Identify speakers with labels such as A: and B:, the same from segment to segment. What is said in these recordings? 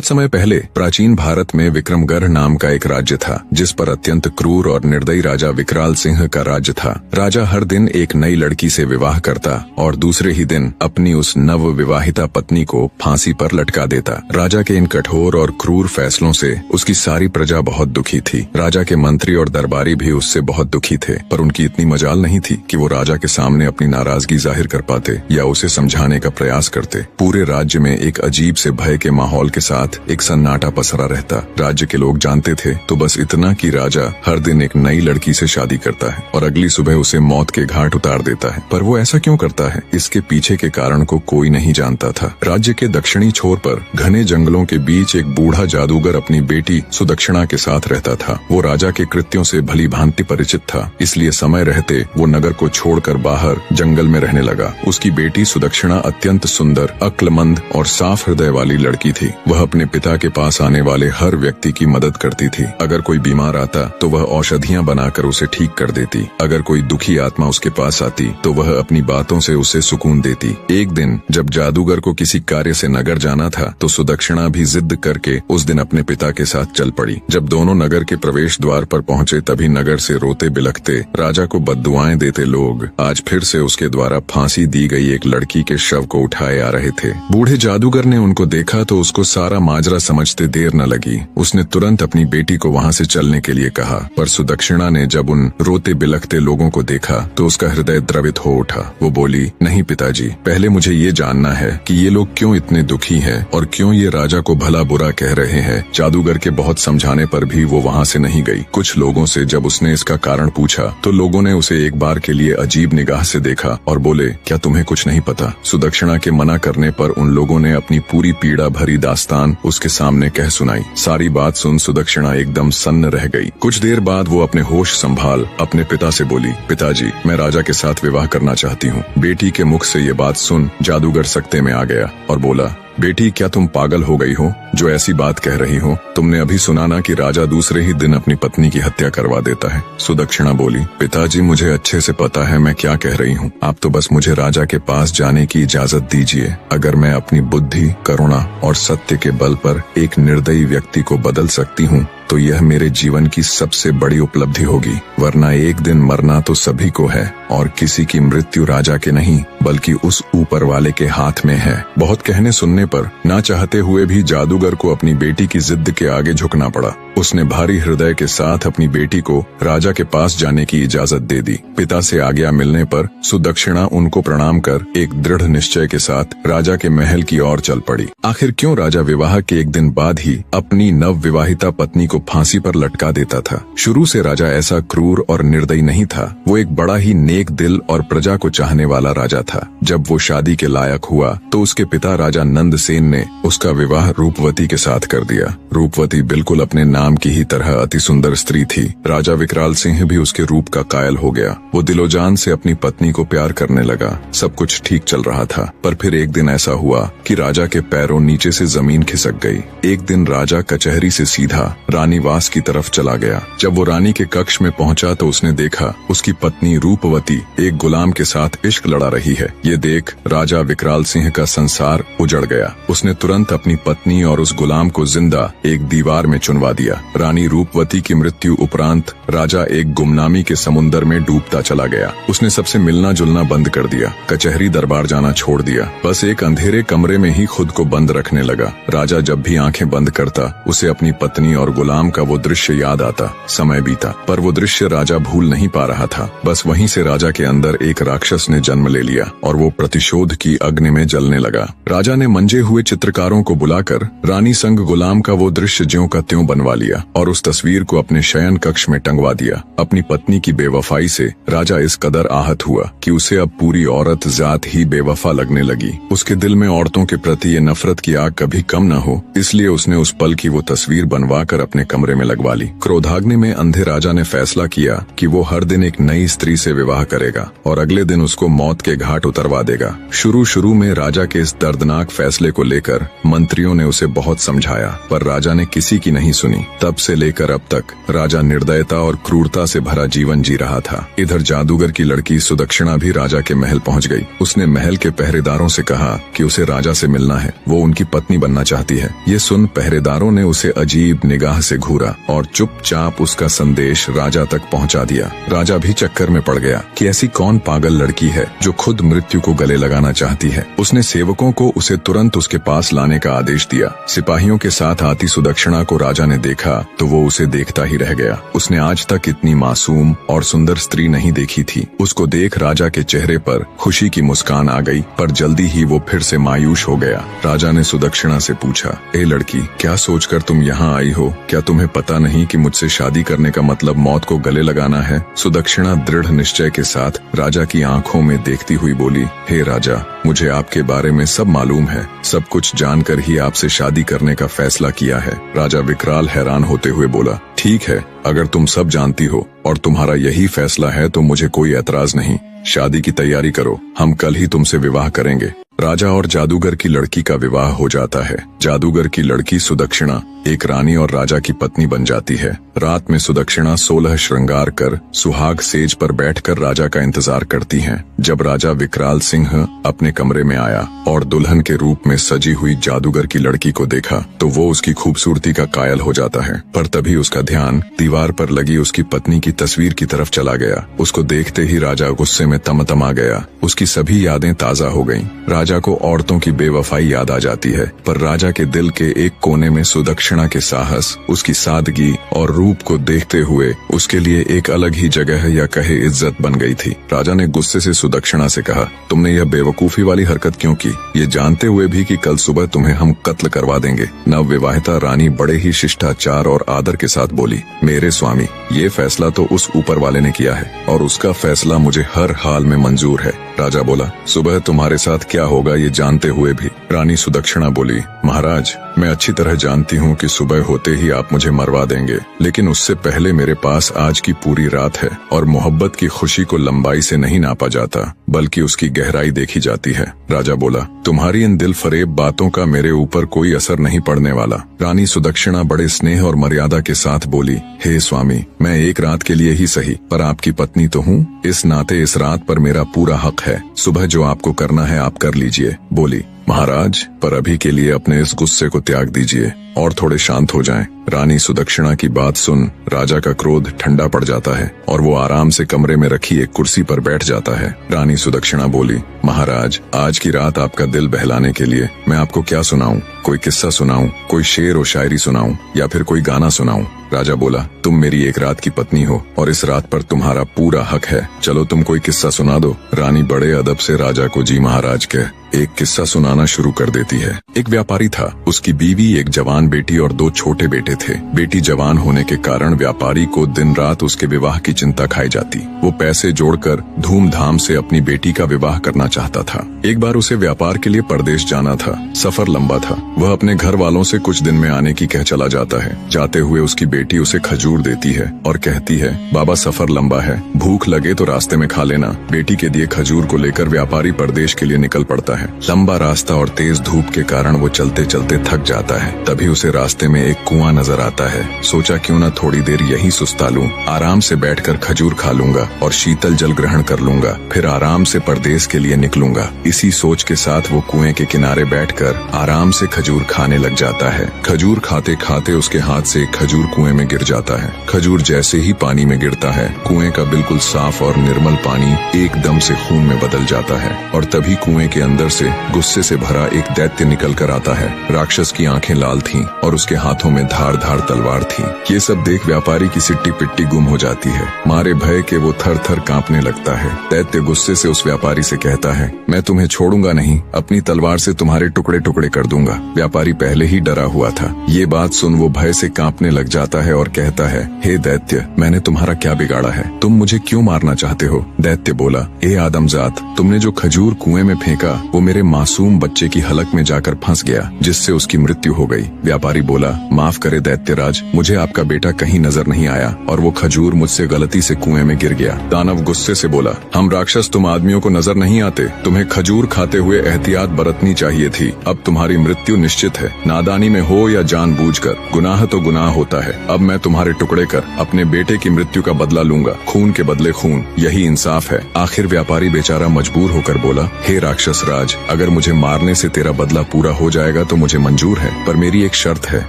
A: बहुत समय पहले प्राचीन भारत में विक्रमगढ़ नाम का एक राज्य था, जिस पर अत्यंत क्रूर और निर्दयी राजा विकराल सिंह का राज्य था। राजा हर दिन एक नई लड़की से विवाह करता और दूसरे ही दिन अपनी उस नव विवाहिता पत्नी को फांसी पर लटका देता। राजा के इन कठोर और क्रूर फैसलों से उसकी सारी प्रजा बहुत दुखी थी। राजा के मंत्री और दरबारी भी उससे बहुत दुखी थे, पर उनकी इतनी मजाल नहीं थी कि वो राजा के सामने अपनी नाराजगी जाहिर कर पाते या उसे समझाने का प्रयास करते। पूरे राज्य में एक अजीब से भय के माहौल के साथ एक सन्नाटा पसरा रहता। राज्य के लोग जानते थे तो बस इतना कि राजा हर दिन एक नई लड़की से शादी करता है और अगली सुबह उसे मौत के घाट उतार देता है। पर वो ऐसा क्यों करता है, इसके पीछे के कारण को कोई नहीं जानता था। राज्य के दक्षिणी छोर पर घने जंगलों के बीच एक बूढ़ा जादूगर अपनी बेटी सुदक्षिणा के साथ रहता था। वो राजा के कृत्यों से भली भांति परिचित था, इसलिए समय रहते वो नगर को छोड़कर बाहर जंगल में रहने लगा। उसकी बेटी सुदक्षिणा अत्यंत सुंदर, अक्लमंद और साफ हृदय वाली लड़की थी। वह अपने पिता के पास आने वाले हर व्यक्ति की मदद करती थी। अगर कोई बीमार आता तो वह औषधियां बनाकर उसे ठीक कर देती। अगर कोई दुखी आत्मा उसके पास आती तो वह अपनी बातों से उसे सुकून देती। एक दिन जब जादूगर को किसी कार्य से नगर जाना था तो सुदक्षिणा भी जिद करके उस दिन अपने पिता के साथ चल पड़ी। जब दोनों नगर के प्रवेश द्वार पर पहुंचे तभी नगर से रोते बिलखते राजा को बद्दुआएं देते लोग आज फिर से उसके द्वारा फांसी दी गई एक लड़की के शव को उठाए आ रहे थे। बूढ़े जादूगर ने उनको देखा तो उसको सारा माजरा समझते देर न लगी। उसने तुरंत अपनी बेटी को वहां से चलने के लिए कहा, पर सुदक्षिणा ने जब उन रोते बिलखते लोगों को देखा तो उसका हृदय द्रवित हो उठा। वो बोली, नहीं पिताजी, पहले मुझे ये जानना है कि ये लोग क्यों इतने दुखी हैं और क्यों ये राजा को भला बुरा कह रहे हैं। जादूगर के बहुत समझाने पर भी वो वहां से नहीं गई। कुछ लोगों से जब उसने इसका कारण पूछा तो लोगों ने उसे एक बार के लिए अजीब निगाह से देखा और बोले, क्या तुम्हें कुछ नहीं पता? सुदक्षिणा के मना करने पर उन लोगों ने अपनी पूरी पीड़ा भरी दास्तान उसके सामने कह सुनाई। सारी बात सुन सुदक्षिणा एकदम सन्न रह गई। कुछ देर बाद वो अपने होश संभाल अपने पिता से बोली, पिताजी, मैं राजा के साथ विवाह करना चाहती हूँ। बेटी के मुख से ये बात सुन जादूगर सकते में आ गया और बोला, बेटी, क्या तुम पागल हो गई हो जो ऐसी बात कह रही हो? तुमने अभी सुना ना कि राजा दूसरे ही दिन अपनी पत्नी की हत्या करवा देता है। सुदक्षिणा बोली, पिताजी, मुझे अच्छे से पता है मैं क्या कह रही हूँ। आप तो बस मुझे राजा के पास जाने की इजाजत दीजिए। अगर मैं अपनी बुद्धि, करुणा और सत्य के बल पर एक निर्दयी व्यक्ति को बदल सकती हूँ तो यह मेरे जीवन की सबसे बड़ी उपलब्धि होगी, वरना एक दिन मरना तो सभी को है और किसी की मृत्यु राजा के नहीं बल्कि उस ऊपर वाले के हाथ में है। बहुत कहने सुनने पर ना चाहते हुए भी जादूगर को अपनी बेटी की जिद के आगे झुकना पड़ा। उसने भारी हृदय के साथ अपनी बेटी को राजा के पास जाने की इजाजत दे दी। पिता से आज्ञा मिलने पर सुदक्षिणा उनको प्रणाम कर एक दृढ़ निश्चय के साथ राजा के महल की ओर चल पड़ी। आखिर क्यों राजा विवाह के एक दिन बाद ही अपनी नव विवाहिता पत्नी को फांसी पर लटका देता था? शुरू से राजा ऐसा क्रूर और निर्दयी नहीं था। वो एक बड़ा ही नेक दिल और प्रजा को चाहने वाला राजा था। जब वो शादी के लायक हुआ तो उसके पिता राजा नंदसेन ने उसका विवाह रूपवती के साथ कर दिया। रूपवती बिल्कुल अपने नाम की ही तरह अति सुंदर स्त्री थी। राजा विकराल सिंह भी उसके रूप का कायल हो गया। वो दिलोजान से अपनी पत्नी को प्यार करने लगा। सब कुछ ठीक चल रहा था, पर फिर एक दिन ऐसा हुआ कि राजा के पैरों नीचे से जमीन खिसक गई। एक दिन राजा कचहरी से सीधा रानीवास की तरफ चला गया। जब वो रानी के कक्ष में पहुंचा तो उसने देखा उसकी पत्नी रूपवती एक गुलाम के साथ इश्क लड़ा रही है। ये देख राजा विकराल सिंह का संसार उजड़ गया। उसने तुरंत अपनी पत्नी और उस गुलाम को जिंदा एक दीवार में चुनवा दिया। रानी रूपवती की मृत्यु उपरांत राजा एक गुमनामी के समुन्दर में डूबता चला गया। उसने सबसे मिलना जुलना बंद कर दिया, कचहरी दरबार जाना छोड़ दिया। बस एक अंधेरे कमरे में ही खुद को बंद रखने लगा। राजा जब भी आंखें बंद करता उसे अपनी पत्नी और गुलाम का वो दृश्य याद आता। समय बीता पर वो दृश्य राजा भूल नहीं पा रहा था। बस वहीं से राजा के अंदर एक राक्षस ने जन्म ले लिया और वो प्रतिशोध की अग्नि में जलने लगा। राजा ने मंजे हुए चित्रकारों को बुलाकर रानी संग गुलाम का वो दृश्य ज्यों का त्यों बनवा लिया और उस तस्वीर को अपने शयन कक्ष में टंगवा दिया। अपनी पत्नी की बेवफाई से राजा इस कदर आहत हुआ कि उसे अब पूरी औरत जात ही बेवफा लगने लगी। उसके दिल में औरतों के प्रति ये नफरत की आग कभी कम न हो, इसलिए उसने उस पल की वो तस्वीर बनवा कर अपने अपने कमरे में लगवा ली। क्रोधाग्नि में अंधे राजा ने फैसला किया कि वो हर दिन एक नई स्त्री से विवाह करेगा और अगले दिन उसको मौत के घाट उतरवा देगा। शुरू में राजा के इस दर्दनाक फैसले को लेकर मंत्रियों ने उसे बहुत समझाया, पर राजा ने किसी की नहीं सुनी। तब से लेकर अब तक राजा निर्दयता और क्रूरता से भरा जीवन जी रहा था। इधर जादूगर की लड़की सुदक्षिणा भी राजा के महल पहुंच गई। उसने महल के पहरेदारों से कहा कि उसे राजा से मिलना है, वो उनकी पत्नी बनना चाहती है। ये सुन पहरेदारों ने उसे अजीब निगाह से घूरा और चुपचाप उसका संदेश राजा तक पहुंचा दिया। राजा भी चक्कर में पड़ गया कि ऐसी कौन पागल लड़की है जो खुद मृत्यु को गले लगाना चाहती है। उसने सेवकों को उसे तुरंत उसके पास लाने का आदेश दिया। सिपाहियों के साथ आती सुदक्षिणा को राजा ने देखा तो वो उसे देखता ही रह गया। उसने आज तक इतनी मासूम और सुंदर स्त्री नहीं देखी थी। उसको देख राजा के चेहरे पर खुशी की मुस्कान आ गई, पर जल्दी ही वो फिर से मायूस हो गया। राजा ने सुदक्षिणा से पूछा, ए लड़की, क्या सोचकर तुम यहाँ आई हो? क्या तुम्हें पता नहीं कि मुझसे शादी करने का मतलब मौत को गले लगाना है? सुदक्षिणा दृढ़ निश्चय के साथ राजा की आंखों में देखती हुई बोली, हे राजा, मुझे आपके बारे में सब मालूम है। सब कुछ जानकर ही आपसे शादी करने का फैसला किया है। राजा विकराल हैरान होते हुए बोला, ठीक है, अगर तुम सब जानती हो और तुम्हारा यही फैसला है तो मुझे कोई एतराज नहीं। शादी की तैयारी करो, हम कल ही तुमसे विवाह करेंगे। राजा और जादूगर की लड़की का विवाह हो जाता है। जादूगर की लड़की सुदक्षिणा एक रानी और राजा की पत्नी बन जाती है। रात में सुदक्षिणा 16 श्रृंगार कर सुहाग सेज पर बैठकर राजा का इंतजार करती हैं। जब राजा विकराल सिंह अपने कमरे में आया और दुल्हन के रूप में सजी हुई जादूगर की लड़की को देखा तो वो उसकी खूबसूरती का कायल हो जाता है। पर तभी उसका ध्यान दीवार पर लगी उसकी पत्नी की तस्वीर की तरफ चला गया। उसको देखते ही राजा गुस्से में तमतमा गया। उसकी सभी यादें ताजा हो गईं। राजा को औरतों की बेवफाई याद आ जाती है, पर राजा के दिल के एक कोने में सुदक्षिणा के साहस, उसकी सादगी और रूप को देखते हुए उसके लिए एक अलग ही जगह या कहे इज्जत बन गई थी। राजा ने गुस्से से सुदक्षिणा से कहा, तुमने यह बेवकूफी वाली हरकत क्यों की? ये जानते हुए भी कि कल सुबह तुम्हें हम कत्ल करवा देंगे। नवविवाहिता रानी बड़े ही शिष्टाचार और आदर के साथ बोली, मेरे स्वामी, ये फैसला तो उस ऊपर वाले ने किया है और उसका फैसला मुझे हर हाल में मंजूर है। राजा बोला, सुबह तुम्हारे साथ क्या होगा ये जानते हुए भी? रानी सुदक्षिणा बोली, महाराज, मैं अच्छी तरह जानती हूँ कि सुबह होते ही आप मुझे मरवा देंगे, लेकिन उससे पहले मेरे पास आज की पूरी रात है और मोहब्बत की खुशी को लंबाई से नहीं नापा जाता बल्कि उसकी गहराई देखी जाती है। राजा बोला, तुम्हारी इन दिल फरेब बातों का मेरे ऊपर कोई असर नहीं पड़ने वाला। रानी सुदक्षिणा बड़े स्नेह और मर्यादा के साथ बोली, हे स्वामी, मैं एक रात के लिए ही सही पर आपकी पत्नी तो हूँ। इस नाते इस रात पर मेरा पूरा हक है। सुबह जो आपको करना है आप कर लीजिए। बोली, महाराज, पर अभी के लिए अपने इस गुस्से को त्याग दीजिए और थोड़े शांत हो जाएं। रानी सुदक्षिणा की बात सुन राजा का क्रोध ठंडा पड़ जाता है और वो आराम से कमरे में रखी एक कुर्सी पर बैठ जाता है। रानी सुदक्षिणा बोली, महाराज, आज की रात आपका दिल बहलाने के लिए मैं आपको क्या सुनाऊं? कोई किस्सा सुनाऊं, कोई शेर और शायरी सुनाऊं या फिर कोई गाना सुनाऊं? राजा बोला, तुम मेरी एक रात की पत्नी हो और इस रात पर तुम्हारा पूरा हक है। चलो तुम कोई किस्सा सुना दो। रानी बड़े अदब से राजा को जी महाराज कह एक किस्सा सुनाना शुरू कर देती है। एक व्यापारी था, उसकी बीवी, एक जवान बेटी और 2 छोटे बेटे थे। बेटी जवान होने के कारण व्यापारी को दिन रात उसके विवाह की चिंता खाई जाती। वो पैसे जोड़कर धूमधाम से अपनी बेटी का विवाह करना चाहता था। एक बार उसे व्यापार के लिए परदेश जाना था। सफर लंबा था। वह अपने घर वालों से कुछ दिन में आने की कह चला जाता है। जाते हुए उसकी बेटी उसे खजूर देती है और कहती है, बाबा, सफर लंबा है, भूख लगे तो रास्ते में खा लेना। बेटी के दिए खजूर को लेकर व्यापारी परदेश के लिए निकल पड़ता है। लंबा रास्ता और तेज धूप के कारण वो चलते चलते थक जाता है। तभी उसे रास्ते में एक कुआं नजर आता है। सोचा क्यों न थोड़ी देर यहीं सुस्ता लूं, आराम से बैठकर खजूर खा लूंगा और शीतल जल ग्रहण कर लूंगा, फिर आराम से परदेश के लिए निकलूंगा। इसी सोच के साथ वो कुएं के किनारे बैठकर आराम से खजूर खाने लग जाता है। खजूर खाते खाते उसके हाथ से एक खजूर कुएं में गिर जाता है। खजूर जैसे ही पानी में गिरता है, कुएं का बिल्कुल साफ और निर्मल पानी एकदम से खून में बदल जाता है और तभी कुएं के अंदर से गुस्से से भरा एक दैत्य निकल कर आता है। राक्षस की आंखें लाल थीं और उसके हाथों में धार धार तलवार थी। ये सब देख व्यापारी की सिट्टी पिट्टी गुम हो जाती है। मारे भय के वो थर थर कांपने लगता है। दैत्य गुस्से से उस व्यापारी से कहता है, मैं तुम्हें छोड़ूंगा नहीं, अपनी तलवार से तुम्हारे टुकड़े टुकड़े कर दूंगा। व्यापारी पहले ही डरा हुआ था। ये बात सुन वो भय से कांपने लग जाता आता है और कहता है, हे दैत्य, मैंने तुम्हारा क्या बिगाड़ा है? तुम मुझे क्यों मारना चाहते हो? दैत्य बोला, हे आदमजात, तुमने जो खजूर कुएं में फेंका वो मेरे मासूम बच्चे की हलक में जाकर फंस गया, जिससे उसकी मृत्यु हो गई। व्यापारी बोला, माफ करे दैत्यराज, मुझे आपका बेटा कहीं नजर नहीं आया और वो खजूर मुझसे गलती से कुएं में गिर गया। दानव गुस्से से बोला, हम राक्षस तुम आदमियों को नजर नहीं आते, तुम्हें खजूर खाते हुए एहतियात बरतनी चाहिए थी। अब तुम्हारी मृत्यु निश्चित है, नादानी में हो या जानबूझकर, गुनाह तो गुनाह होता है। अब मैं तुम्हारे टुकड़े कर अपने बेटे की मृत्यु का बदला लूंगा, खून के बदले खून, यही इंसाफ है। आखिर व्यापारी बेचारा मजबूर होकर बोला, हे राक्षस राज, अगर मुझे मारने से तेरा बदला पूरा हो जाएगा तो मुझे मंजूर है, पर मेरी एक शर्त है।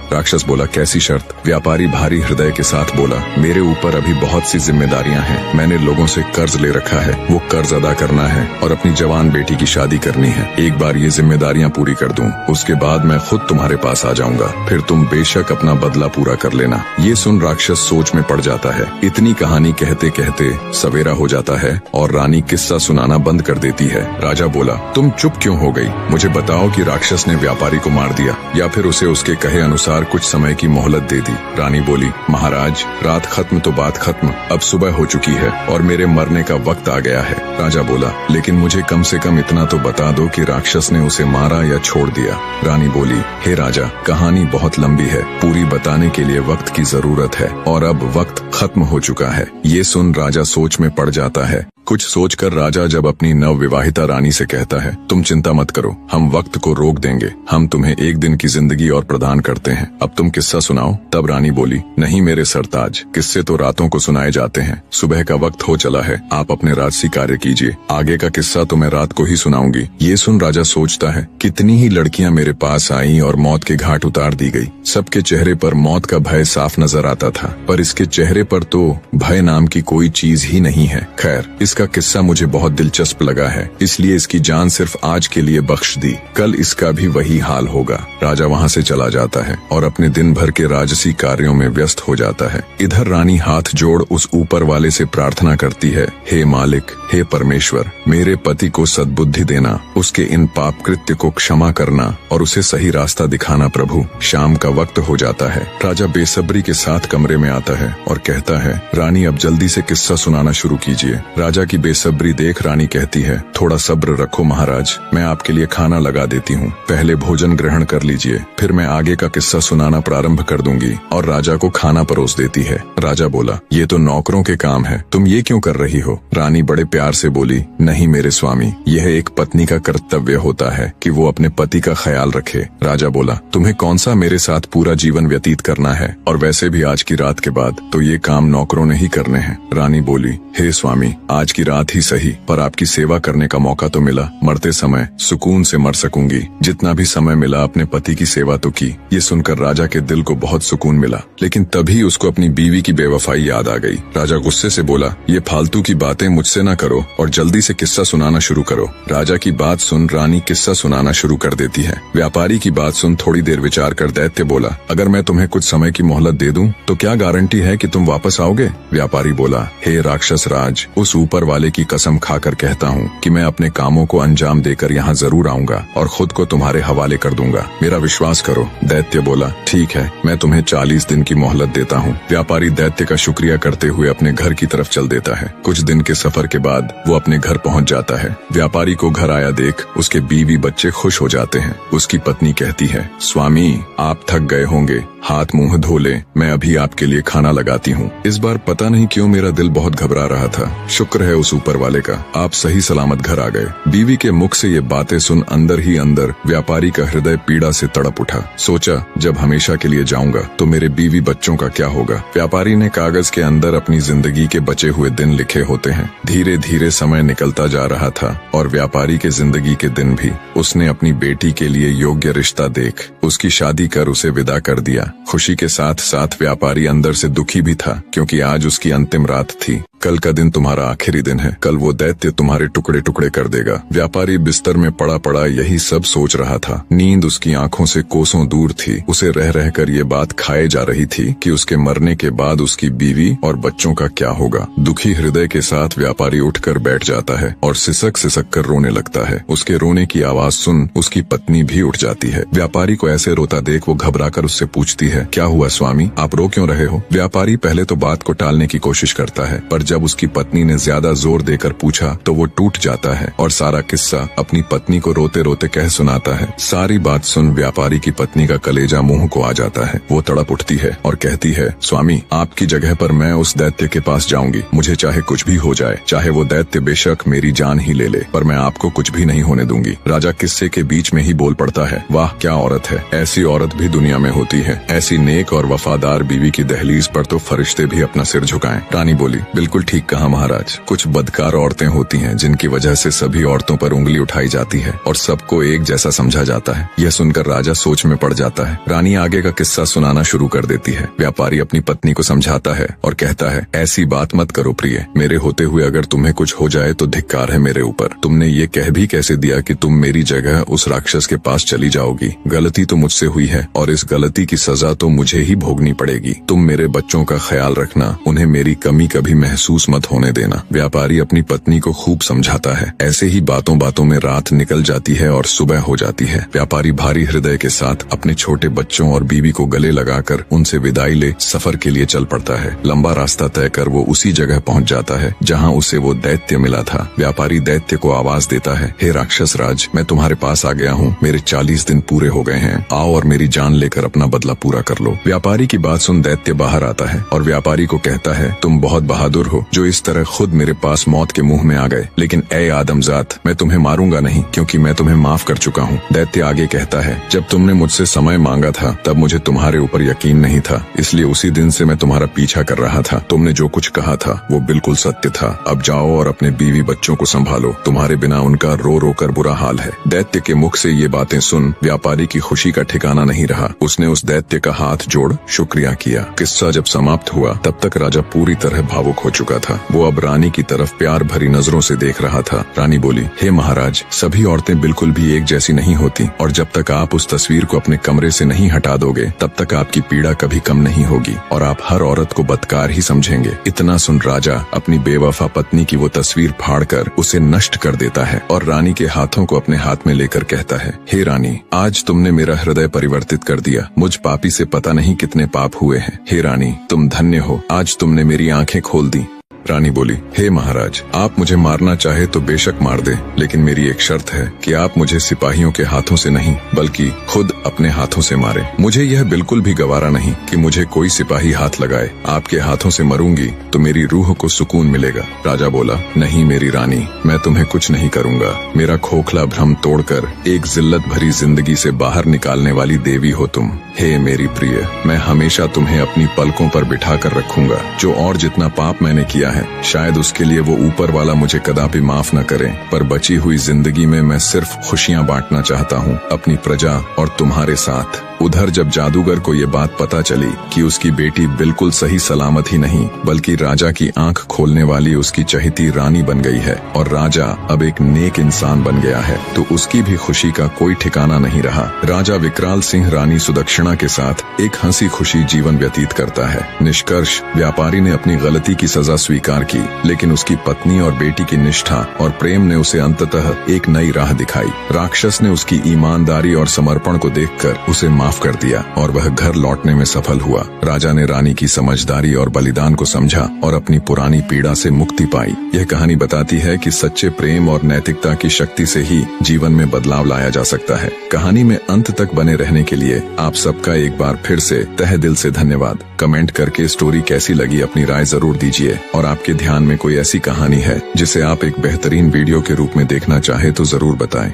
A: राक्षस बोला, कैसी शर्त? व्यापारी भारी हृदय के साथ बोला, मेरे ऊपर अभी बहुत सी जिम्मेदारियां हैं, मैंने लोगों से कर्ज ले रखा है, वो कर्ज अदा करना है और अपनी जवान बेटी की शादी करनी है। एक बार ये जिम्मेदारियां पूरी कर दूं, उसके बाद मैं खुद तुम्हारे पास आ जाऊंगा, फिर तुम बेशक अपना बदला पूरा कर लेना। ये सुन राक्षस सोच में पड़ जाता है। इतनी कहानी कहते कहते सवेरा हो जाता है और रानी किस्सा सुनाना बंद कर देती है। राजा बोला, तुम चुप क्यों हो गई? मुझे बताओ कि राक्षस ने व्यापारी को मार दिया या फिर उसे उसके कहे अनुसार कुछ समय की मोहलत दे दी। रानी बोली, महाराज, रात खत्म तो बात खत्म, अब सुबह हो चुकी है और मेरे मरने का वक्त आ गया है। राजा बोला, लेकिन मुझे कम से कम इतना तो बता दो कि राक्षस ने उसे मारा या छोड़ दिया। रानी बोली, हे राजा, कहानी बहुत लंबी है, पूरी बताने के लिए वक्त की जरूरत है और अब वक्त खत्म हो चुका है। ये सुन राजा सोच में पड़ जाता है। कुछ सोचकर राजा जब अपनी नवविवाहिता रानी से कहता है, तुम चिंता मत करो, हम वक्त को रोक देंगे, हम तुम्हें एक दिन की जिंदगी और प्रदान करते हैं, अब तुम किस्सा सुनाओ। तब रानी बोली, नहीं मेरे सरताज, किस्से तो रातों को सुनाए जाते हैं, सुबह का वक्त हो चला है, आप अपने राजसी कार्य कीजिए, आगे का किस्सा तो मैं रात को ही सुनाऊंगी। ये सुन राजा सोचता है, कितनी ही लड़कियां मेरे पास आईं और मौत के घाट उतार दी गई, सबके चेहरे पर मौत का भय साफ नजर आता था, पर इसके चेहरे पर तो भय नाम की कोई चीज ही नहीं है। खैर, इसका किस्सा मुझे बहुत दिलचस्प लगा है, इसलिए इसकी जान सिर्फ आज के लिए बख्श दी, कल इसका भी वही हाल होगा। राजा वहाँ से चला जाता है और अपने दिन भर के राजसी कार्यों में व्यस्त हो जाता है। इधर रानी हाथ जोड़ उस ऊपर वाले से प्रार्थना करती है, हे मालिक, हे परमेश्वर, मेरे पति को सद्बुद्धि देना, उसके इन पाप कृत्य को क्षमा करना और उसे सही रास्ता दिखाना प्रभु। शाम का वक्त हो जाता है। राजा बेसब्री के साथ कमरे में आता है और कहता है, रानी अब जल्दी से किस्सा सुनाना शुरू कीजिए। राजा की बेसब्री देख रानी कहती है, थोड़ा सब्र रखो महाराज, मैं आपके लिए खाना लगा देती हूँ, पहले भोजन ग्रहण कर लीजिए, फिर मैं आगे का किस्सा सुनाना प्रारंभ कर दूंगी। और राजा को खाना परोस देती है। राजा बोला, ये तो नौकरों के काम है, तुम ये क्यों कर रही हो? रानी बड़े प्यार से बोली, नहीं मेरे स्वामी, यह एक पत्नी का कर्तव्य होता है कि वो अपने पति का ख्याल रखे। राजा बोला, तुम्हें कौन सा मेरे साथ पूरा जीवन व्यतीत करना है, और वैसे भी आज की रात के बाद तो ये काम नौकरों ने ही करने हैं। रानी बोली, हे स्वामी, आज की रात ही सही, पर आपकी सेवा करने का मौका तो मिला, मरते समय सुकून से मर सकूंगी, जितना भी समय मिला अपने पति की सेवा तो की। ये सुनकर राजा के दिल को बहुत सुकून मिला, लेकिन तभी उसको अपनी बीवी की बेवफाई याद आ गई। राजा गुस्से से बोला, ये फालतू की बातें मुझसे न करो और जल्दी से किस्सा सुनाना शुरू करो। राजा की बात सुन रानी किस्सा सुनाना शुरू कर देती है। व्यापारी की बात सुन थोड़ी देर विचार कर दैत्य बोला, अगर मैं तुम्हें कुछ समय की मोहलत दे दूं तो क्या गारंटी है कि तुम वापस आओगे? व्यापारी बोला, हे राक्षस राज, उस ऊपर वाले की कसम खाकर कहता हूँ कि मैं अपने कामों को अंजाम देकर यहाँ जरूर आऊंगा और खुद को तुम्हारे हवाले कर दूंगा, मेरा विश्वास करो। दैत्य बोला, ठीक है, मैं तुम्हें 40 दिन की मोहलत देता हूँ। व्यापारी दैत्य का शुक्रिया करते हुए अपने घर की तरफ चल देता है। कुछ दिन के सफर के बाद वो अपने घर पहुँच जाता है। व्यापारी को घर आया देख उसके बीवी बच्चे खुश हो जाते हैं। उसकी पत्नी कहती है, स्वामी, आप थक गए होंगे, हाथ मुंह धो ले, मैं अभी आपके लिए खाना लगाती हूँ। इस बार पता नहीं क्यों मेरा दिल बहुत घबरा रहा था, शुक्र है उस ऊपर वाले का, आप सही सलामत घर आ गए। बीवी के मुख से ये बातें सुन अंदर ही अंदर व्यापारी का हृदय पीड़ा से तड़प उठा। सोचा, जब हमेशा के लिए जाऊंगा तो मेरे बीवी बच्चों का क्या होगा। व्यापारी ने कागज के अंदर अपनी जिंदगी के बचे हुए दिन लिखे होते हैं। धीरे धीरे समय निकलता जा रहा था और व्यापारी के जिंदगी के दिन भी। उसने अपनी बेटी के लिए योग्य रिश्ता देख उसकी शादी कर उसे विदा कर दिया। खुशी के साथ साथ व्यापारी अंदर से दुखी भी था, क्योंकि आज उसकी अंतिम रात थी। कल का दिन तुम्हारा आखिरी दिन है। कल वो दैत्य तुम्हारे टुकड़े टुकड़े कर देगा। व्यापारी बिस्तर में पड़ा पड़ा यही सब सोच रहा था। नींद उसकी आंखों से कोसों दूर थी। उसे रह रहकर ये बात खाए जा रही थी कि उसके मरने के बाद उसकी बीवी और बच्चों का क्या होगा। दुखी हृदय के साथ व्यापारी उठकर बैठ जाता है और सिसक सिसक कर रोने लगता है। उसके रोने की आवाज सुन उसकी पत्नी भी उठ जाती है। व्यापारी को ऐसे रोता देख वो घबराकर उससे पूछती है, क्या हुआ स्वामी, आप रो क्यों रहे हो? व्यापारी पहले तो बात को टालने की कोशिश करता है, पर जब उसकी पत्नी ने ज्यादा जोर देकर पूछा तो वो टूट जाता है और सारा किस्सा अपनी पत्नी को रोते रोते कह सुनाता है। सारी बात सुन व्यापारी की पत्नी का कलेजा मुंह को आ जाता है। वो तड़प उठती है और कहती है, स्वामी, आपकी जगह पर मैं उस दैत्य के पास जाऊंगी। मुझे चाहे कुछ भी हो जाए, चाहे वो दैत्य बेशक मेरी जान ही ले ले, पर मैं आपको कुछ भी नहीं होने दूंगी। राजा किस्से के बीच में ही बोल पड़ता है, वाह क्या औरत है, ऐसी औरत भी दुनिया में होती है। ऐसी नेक और वफादार बीवी की दहलीज पर तो फरिश्ते भी अपना सिर झुकाएं। रानी बोली, बिल्कुल ठीक कहा महाराज। कुछ बदकार औरतें होती हैं जिनकी वजह से सभी औरतों पर उंगली उठाई जाती है और सबको एक जैसा समझा जाता है। यह सुनकर राजा सोच में पड़ जाता है। रानी आगे का किस्सा सुनाना शुरू कर देती है। व्यापारी अपनी पत्नी को समझाता है और कहता है, ऐसी बात मत करो प्रिय, मेरे होते हुए अगर तुम्हें कुछ हो जाए तो धिक्कार है मेरे ऊपर। तुमने ये कह भी कैसे दिया कि तुम मेरी जगह उस राक्षस के पास चली जाओगी? गलती तो मुझसे हुई है और इस गलती की सजा तो मुझे ही भोगनी पड़ेगी। तुम मेरे बच्चों का ख्याल रखना, उन्हें मेरी कमी कभी महसूस मत होने देना। व्यापारी अपनी पत्नी को खूब समझाता है। ऐसे ही बातों बातों में रात निकल जाती है और सुबह हो जाती है। व्यापारी भारी हृदय के साथ अपने छोटे बच्चों और बीवी को गले लगाकर उनसे विदाई ले सफर के लिए चल पड़ता है। लंबा रास्ता तय कर वो उसी जगह पहुंच जाता है जहां उसे वो दैत्य मिला था। व्यापारी दैत्य को आवाज देता है, हे राक्षस राज, मैं तुम्हारे पास आ गया हूँ। मेरे 40 दिन पूरे हो गए हैं। आओ और मेरी जान लेकर अपना बदला पूरा कर लो। व्यापारी की बात सुन दैत्य बाहर आता है और व्यापारी को कहता है, तुम बहुत बहादुर हो जो इस तरह खुद मेरे पास मौत के मुंह में आ गए, लेकिन ए आदमजात, मैं तुम्हें मारूंगा नहीं क्योंकि मैं तुम्हें माफ कर चुका हूँ। दैत्य आगे कहता है, जब तुमने मुझसे समय मांगा था तब मुझे तुम्हारे ऊपर यकीन नहीं था, इसलिए उसी दिन से मैं तुम्हारा पीछा कर रहा था। तुमने जो कुछ कहा था वो बिल्कुल सत्य था। अब जाओ और अपने बीवी बच्चों को संभालो, तुम्हारे बिना उनका रो रो कर बुरा हाल है। दैत्य के मुख से ये बातें सुन व्यापारी की खुशी का ठिकाना नहीं रहा। उसने उस दैत्य का हाथ जोड़ शुक्रिया किया। किस्सा जब समाप्त हुआ तब तक राजा पूरी तरह भावुक हो चुका था। वो अब रानी की तरफ प्यार भरी नजरों से देख रहा था। रानी बोली, हे महाराज, सभी औरतें बिल्कुल भी एक जैसी नहीं होती और जब तक आप उस तस्वीर को अपने कमरे से नहीं हटा दोगे तब तक आपकी पीड़ा कभी कम नहीं होगी और आप हर औरत को बदकार ही समझेंगे। इतना सुन राजा अपनी बेवफा पत्नी की वो तस्वीर फाड़कर उसे नष्ट कर देता है और रानी के हाथों को अपने हाथ में लेकर कहता है, हे रानी, आज तुमने मेरा हृदय परिवर्तित कर दिया। मुझ पापी से पता नहीं कितने पाप हुए हैं। हे रानी, तुम धन्य हो, आज तुमने मेरी आंखें खोल दी। रानी बोली, हे महाराज, आप मुझे मारना चाहे तो बेशक मार दे, लेकिन मेरी एक शर्त है कि आप मुझे सिपाहियों के हाथों से नहीं बल्कि खुद अपने हाथों से मारे। मुझे यह बिल्कुल भी गवारा नहीं कि मुझे कोई सिपाही हाथ लगाए। आपके हाथों से मरूंगी तो मेरी रूह को सुकून मिलेगा। राजा बोला, नहीं मेरी रानी, मैं तुम्हें कुछ नहीं करूंगा। मेरा खोखला भ्रम तोड़कर एक जिल्लत भरी जिंदगी से बाहर निकालने वाली देवी हो तुम। हे मेरी प्रिय, मैं हमेशा तुम्हें अपनी पलकों पर बिठा कर रखूंगा। जो और जितना पाप मैंने किया है, शायद उसके लिए वो ऊपर वाला मुझे कदापि माफ न करे, पर बची हुई जिंदगी में मैं सिर्फ खुशियां बांटना चाहता हूँ अपनी प्रजा और तुम्हारे साथ। उधर जब जादूगर को ये बात पता चली कि उसकी बेटी बिल्कुल सही सलामत ही नहीं बल्कि राजा की आंख खोलने वाली उसकी चहेती रानी बन गई है और राजा अब एक नेक इंसान बन गया है, तो उसकी भी खुशी का कोई ठिकाना नहीं रहा। राजा विकराल सिंह रानी सुदक्षिणा के साथ एक हंसी खुशी जीवन व्यतीत करता है। निष्कर्ष, व्यापारी ने अपनी गलती की सजा स्वीकार की, लेकिन उसकी पत्नी और बेटी की निष्ठा और प्रेम ने उसे अंततः एक नई राह दिखाई। राक्षस ने उसकी ईमानदारी और समर्पण को देखकर उसे माफ कर दिया और वह घर लौटने में सफल हुआ। राजा ने रानी की समझदारी और बलिदान को समझा और अपनी पुरानी पीड़ा से मुक्ति पाई। यह कहानी बताती है कि सच्चे प्रेम और नैतिकता की शक्ति से ही जीवन में बदलाव लाया जा सकता है। कहानी में अंत तक बने रहने के लिए आप सबका एक बार फिर से तहे दिल से धन्यवाद। कमेंट करके स्टोरी कैसी लगी अपनी राय जरूर दीजिए और आपके ध्यान में कोई ऐसी कहानी है जिसे आप एक बेहतरीन वीडियो के रूप में देखना चाहे तो जरूर बताएं।